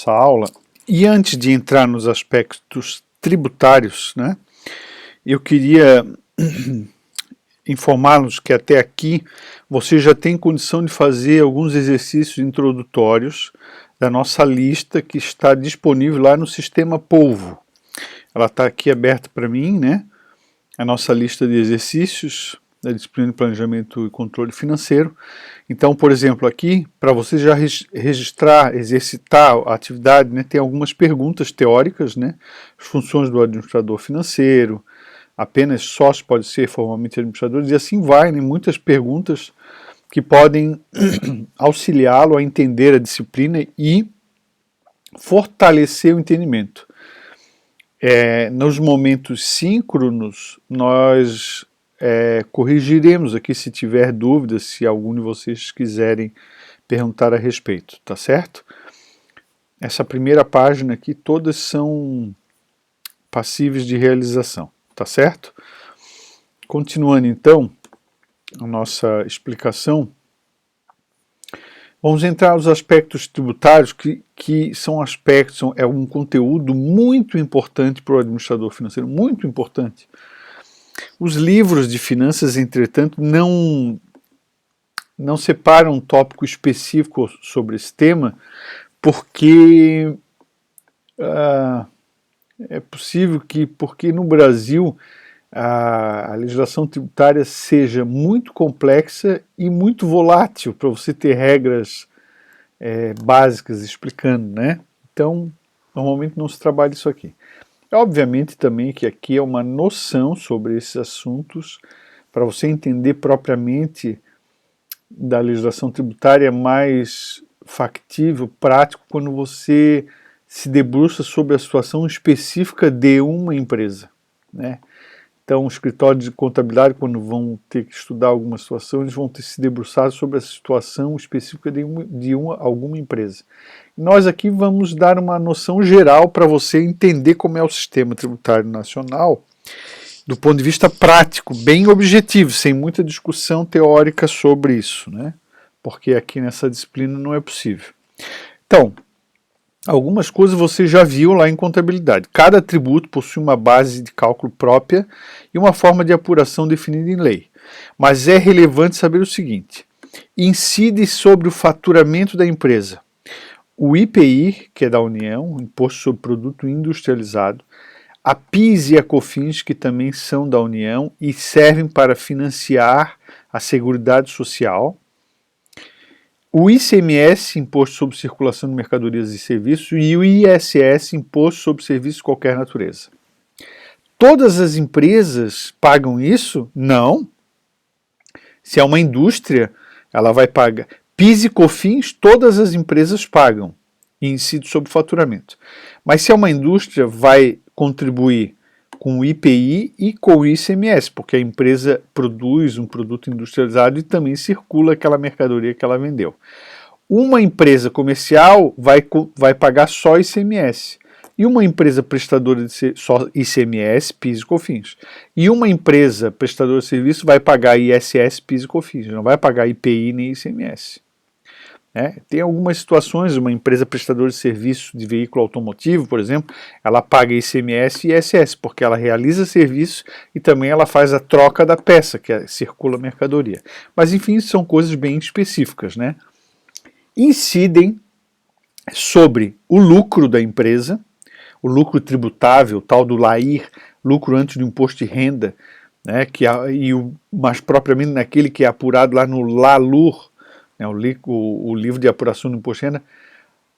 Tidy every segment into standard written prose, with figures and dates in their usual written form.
Essa aula. E antes de entrar nos aspectos tributários, né, eu queria informá-los que até aqui você já tem condição de fazer alguns exercícios introdutórios da nossa lista que está disponível lá no sistema Polvo. Ela está aqui aberta para mim, né? A nossa lista de exercícios da disciplina de planejamento e controle financeiro. Então, por exemplo, aqui, para você já registrar, exercitar a atividade, né, tem algumas perguntas teóricas, né, as funções do administrador financeiro, apenas sócio pode ser formalmente administrador, e assim vai, né, muitas perguntas que podem auxiliá-lo a entender a disciplina e fortalecer o entendimento. Nos momentos síncronos, nós corrigiremos aqui se tiver dúvidas, se algum de vocês quiserem perguntar a respeito, tá certo? Essa primeira página aqui, todas são passíveis de realização, tá certo? Continuando então a nossa explicação, vamos entrar nos aspectos tributários que são aspectos, é um conteúdo muito importante para o administrador financeiro, muito importante. Os livros de finanças, entretanto, não separam um tópico específico sobre esse tema, porque é possível que, porque no Brasil a legislação tributária seja muito complexa e muito volátil para você ter regras básicas explicando, né? Então, normalmente não se trabalha isso aqui. Obviamente também que aqui é uma noção sobre esses assuntos para você entender propriamente da legislação tributária mais factível, prático, quando você se debruça sobre a situação específica de uma empresa, né? Então, o escritório de contabilidade, quando vão ter que estudar alguma situação, eles vão ter que se debruçar sobre a situação específica de alguma empresa. Nós aqui vamos dar uma noção geral para você entender como é o sistema tributário nacional, do ponto de vista prático, bem objetivo, sem muita discussão teórica sobre isso, né? Porque aqui nessa disciplina não é possível. Então, algumas coisas você já viu lá em contabilidade. Cada tributo possui uma base de cálculo própria e uma forma de apuração definida em lei. Mas é relevante saber o seguinte: incide sobre o faturamento da empresa o IPI, que é da União, Imposto sobre Produto Industrializado, a PIS e a COFINS, que também são da União e servem para financiar a Seguridade Social, o ICMS, Imposto sobre Circulação de Mercadorias e Serviços, e o ISS, Imposto sobre Serviços de qualquer natureza. Todas as empresas pagam isso? Não. Se é uma indústria, ela vai pagar. PIS e COFINS, todas as empresas pagam, e incide sobre o faturamento. Mas se é uma indústria, vai contribuir com o IPI e com o ICMS, porque a empresa produz um produto industrializado e também circula aquela mercadoria que ela vendeu. Uma empresa comercial vai pagar só ICMS. E uma empresa prestadora de só ICMS, PIS e COFINS. E uma empresa prestadora de serviço vai pagar ISS, PIS e COFINS, não vai pagar IPI nem ICMS. Tem algumas situações, uma empresa prestadora de serviço de veículo automotivo, por exemplo, ela paga ICMS e ISS, porque ela realiza serviço e também ela faz a troca da peça, que circula a mercadoria. Mas enfim, são coisas bem específicas, né? Incidem sobre o lucro da empresa, o lucro tributável, tal do LAIR, lucro antes do imposto de renda, né, mas propriamente naquele que é apurado lá no LALUR, né, o livro de apuração do imposto de renda,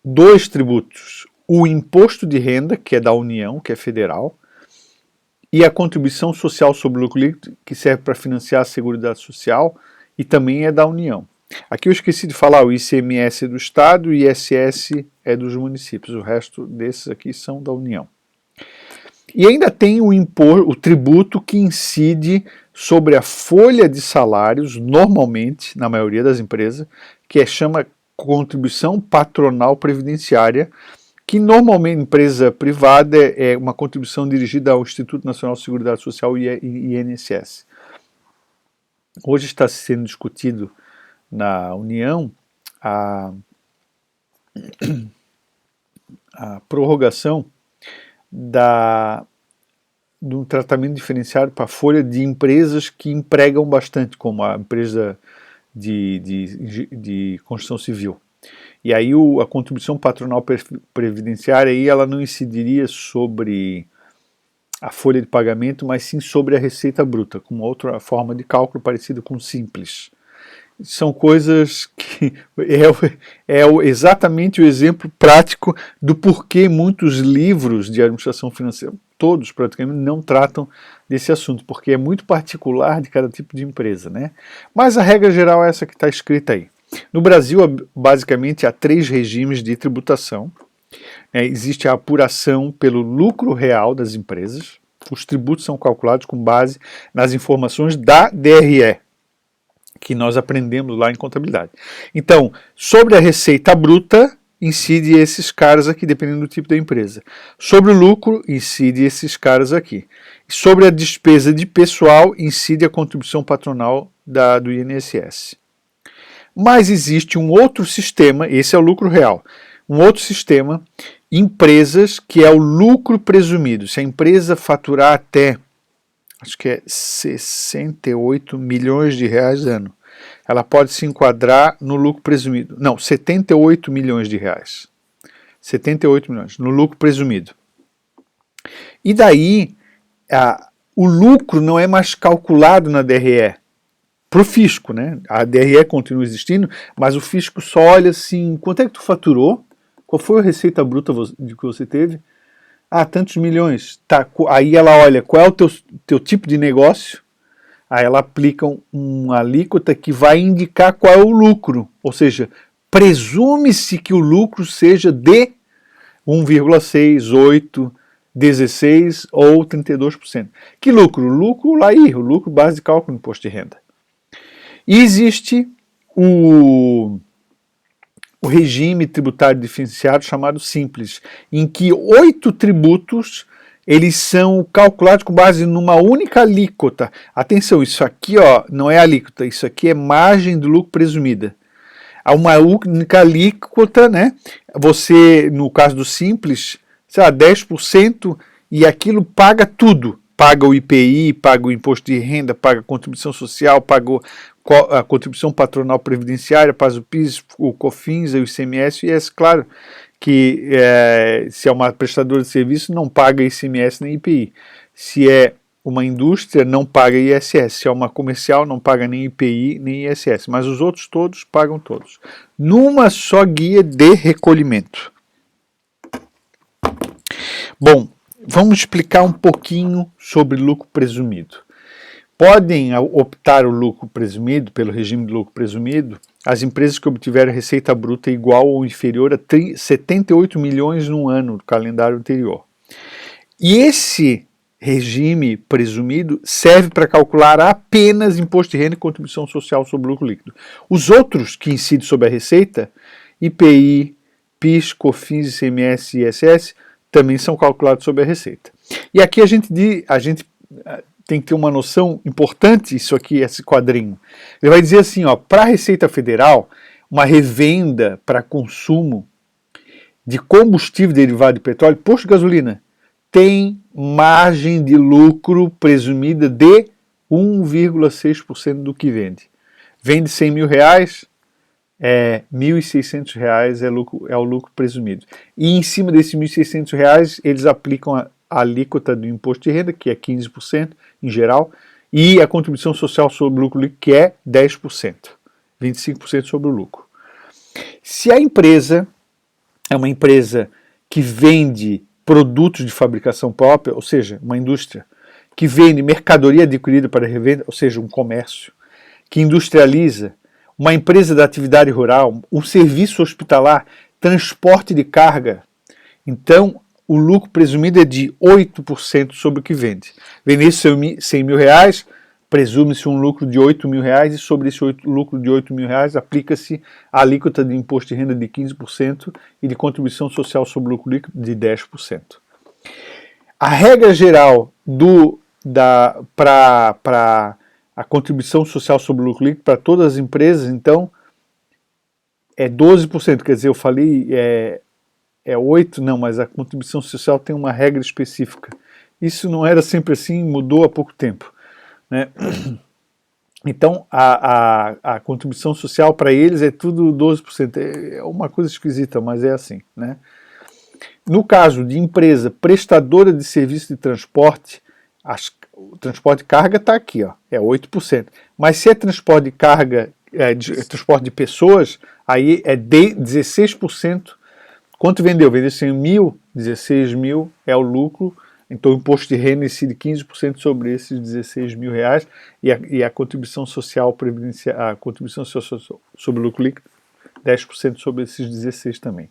dois tributos, o imposto de renda, que é da União, que é federal, e a contribuição social sobre o lucro líquido, que serve para financiar a Seguridade Social, e também é da União. Aqui eu esqueci de falar, o ICMS é do Estado e o ISS é dos municípios, o resto desses aqui são da União. E ainda tem o tributo que incide sobre a folha de salários, normalmente, na maioria das empresas, que chama contribuição patronal previdenciária, que normalmente empresa privada é uma contribuição dirigida ao Instituto Nacional de Seguridade Social e INSS. Hoje está sendo discutido na União a prorrogação do tratamento diferenciado para a folha de empresas que empregam bastante, como a empresa de construção civil. E aí a contribuição patronal previdenciária aí ela não incidiria sobre a folha de pagamento, mas sim sobre a receita bruta, com uma outra forma de cálculo parecida com o simples. São coisas que exatamente o exemplo prático do porquê muitos livros de administração financeira, todos praticamente, não tratam desse assunto, porque é muito particular de cada tipo de empresa, né? Mas a regra geral é essa que está escrita aí. No Brasil, basicamente, há 3 regimes de tributação. Existe a apuração pelo lucro real das empresas. Os tributos são calculados com base nas informações da DRE, que nós aprendemos lá em contabilidade. Então, sobre a receita bruta, incide esses caras aqui, dependendo do tipo da empresa. Sobre o lucro, incide esses caras aqui. Sobre a despesa de pessoal, incide a contribuição patronal do INSS. Mas existe um outro sistema, esse é o lucro real, um outro sistema, empresas, que é o lucro presumido. Se a empresa faturar até, acho que é 68 milhões de reais ano, ela pode se enquadrar no lucro presumido. Não, 78 milhões de reais. 78 milhões, no lucro presumido. E daí, o lucro não é mais calculado na DRE. Para o fisco, né? A DRE continua existindo, mas o fisco só olha assim, quanto é que tu faturou? Qual foi a receita bruta que você teve? Ah, tantos milhões. Tá, aí ela olha qual é o teu tipo de negócio, aí ela aplica uma alíquota que vai indicar qual é o lucro, ou seja, presume-se que o lucro seja de 1,6, 8, 16 ou 32%. Que lucro? Lucro lá aí, o lucro base de cálculo do imposto de renda. E existe o regime tributário diferenciado chamado simples, em que 8 tributos eles são calculados com base numa única alíquota. Atenção, isso aqui não é alíquota, isso aqui é margem do lucro presumida. Há uma única alíquota, né? Você, no caso do simples, sei lá, 10% e aquilo paga tudo. Paga o IPI, paga o imposto de renda, paga a contribuição social, paga a contribuição patronal previdenciária, paga o PIS, o COFINS, o ICMS, e é claro que se é uma prestadora de serviço não paga ICMS nem IPI. Se é uma indústria não paga ISS, se é uma comercial não paga nem IPI nem ISS, mas os outros todos pagam todos. Numa só guia de recolhimento. Bom, vamos explicar um pouquinho sobre lucro presumido. Podem optar o lucro presumido, pelo regime de lucro presumido, as empresas que obtiveram receita bruta igual ou inferior a 78 milhões no ano do calendário anterior. E esse regime presumido serve para calcular apenas imposto de renda e contribuição social sobre lucro líquido. Os outros que incidem sobre a receita, IPI, PIS, COFINS, ICMS e ISS, também são calculados sobre a receita. E aqui a gente tem que ter uma noção importante, isso aqui, esse quadrinho. Ele vai dizer assim, para a Receita Federal, uma revenda para consumo de combustível derivado de petróleo, posto de gasolina, tem margem de lucro presumida de 1,6% do que vende. Vende 100 mil reais, 1.600 reais é o lucro presumido. E em cima desses 1.600 reais, eles aplicam a alíquota do imposto de renda, que é 15% em geral, e a contribuição social sobre o lucro líquido, que é 10%, 25% sobre o lucro. Se a empresa é uma empresa que vende produtos de fabricação própria, ou seja, uma indústria, que vende mercadoria adquirida para revenda, ou seja, um comércio, que industrializa, uma empresa da atividade rural, um serviço hospitalar, transporte de carga, então o lucro presumido é de 8% sobre o que vende. Vender 100 mil reais, presume-se um lucro de 8 mil reais e sobre esse lucro de 8 mil reais aplica-se a alíquota de imposto de renda de 15% e de contribuição social sobre o lucro líquido de 10%. A regra geral para a contribuição social sobre o lucro líquido para todas as empresas, então, é 12%. Quer dizer, eu falei é 8%, não, mas a contribuição social tem uma regra específica. Isso não era sempre assim, mudou há pouco tempo, né? Então, a contribuição social para eles é tudo 12%. É uma coisa esquisita, mas é assim, né? No caso de empresa prestadora de serviço de transporte, o transporte de carga está aqui, ó, é 8%. Mas se é transporte de carga, transporte de pessoas, aí é 16%. Quanto vendeu? Vendeu 100 mil, 16 mil é o lucro. Então o imposto de renda incide 15% sobre esses 16 mil reais e a contribuição social a contribuição social sobre o lucro líquido, 10% sobre esses 16 também.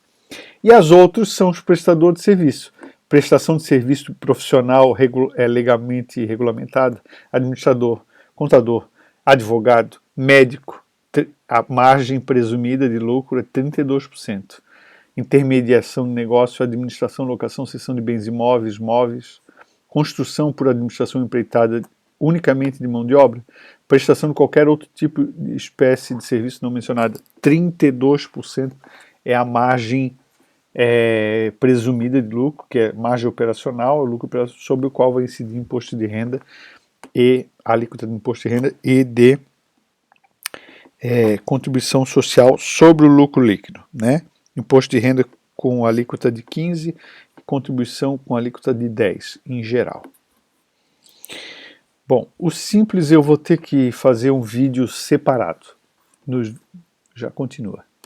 E as outras são os prestadores de serviço. Prestação de serviço profissional legalmente regulamentada, administrador, contador, advogado, médico, a margem presumida de lucro é 32%. Intermediação de negócio, administração, locação, cessão de bens imóveis, móveis, construção por administração empreitada unicamente de mão de obra, prestação de qualquer outro tipo de espécie de serviço não mencionada, 32% é a margem presumida de lucro, que é margem operacional, lucro sobre o qual vai incidir imposto de renda e alíquota de imposto de renda e de contribuição social sobre o lucro líquido, né? Imposto de renda com alíquota de 15%, contribuição com alíquota de 10% em geral. Bom, o simples eu vou ter que fazer um vídeo separado. Já continua.